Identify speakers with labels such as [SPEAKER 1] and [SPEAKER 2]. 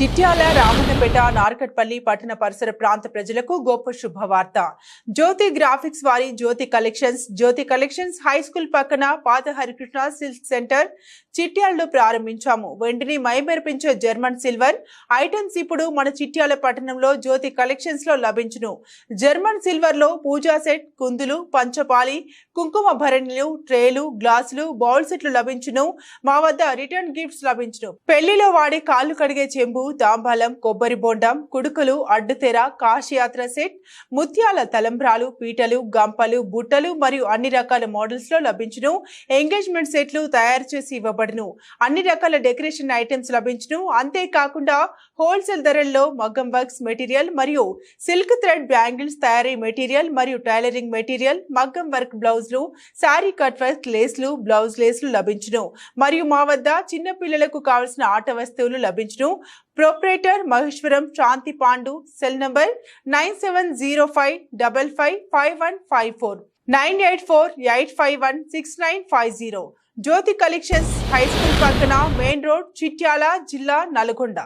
[SPEAKER 1] చిట్యాల రామన్నపేట నార్కట్పల్లి పట్టణ పరిసర ప్రాంత ప్రజలకు గొప్ప శుభవార్త. జ్యోతి గ్రాఫిక్స్ వారి జ్యోతి కలెక్షన్స్ హై స్కూల్ పక్కన పాత హరికృష్ణ సిల్క్ సెంటర్ చిట్యాలలో ప్రారంభించాము. వెండిని మైమెరిపించే జర్మన్ సిల్వర్ ఐటమ్స్ ఇప్పుడు మన చిట్యాల పట్టణంలో జ్యోతి కలెక్షన్స్ లో లభించును. జర్మన్ సిల్వర్ లో పూజా సెట్, కుందులు, పంచపాలి, కుంకుమ భరణిలు, ట్రేలు, గ్లాసులు, బౌల్ సెట్లు లభించును. మా వద్ద రిటర్న్ గిఫ్ట్స్ లభించును. పెళ్లిలో వాడి కాళ్ళు కడిగే చెంబు, తాంబాలం, కొబ్బరి బొండం, కుడుకలు, అడ్డుతెర, కాశయాత్ర సెట్, ముత్యాల తలంబ్రాలు, పీటలు, గంపలు, బుట్టలు మరియు అన్ని రకాల మోడల్స్ లో లభించును. ఎంగేజ్మెంట్ సెట్లు తయారు చేసి ఇవ్వబడును. అన్ని రకాల డెకరేషన్ ఐటమ్స్ లభించును. అంతేకాకుండా హోల్సేల్ ధరల్లో మగ్గం వర్క్స్ మెటీరియల్ మరియు సిల్క్ థ్రెడ్ బ్యాంగిల్స్ తయారీ మెటీరియల్ మరియు టైలరింగ్ మెటీరియల్, మగ్గం వర్క్ బ్లౌజ్లు, శారీ కట్ వర్క్ లేస్లు, బ్లౌజ్ లేస్లు లభించును. మరియు మా వద్ద చిన్న పిల్లలకు కావలసిన ఆట వస్తువులు లభించును. Proprietor Maheshwaram Shanti Pandu. Cell number 9705555154 984851690. Jyothi collections high school పక్కన, మెయిన్ రోడ్, చిట్యాల, జిల్లా నల్గొండ.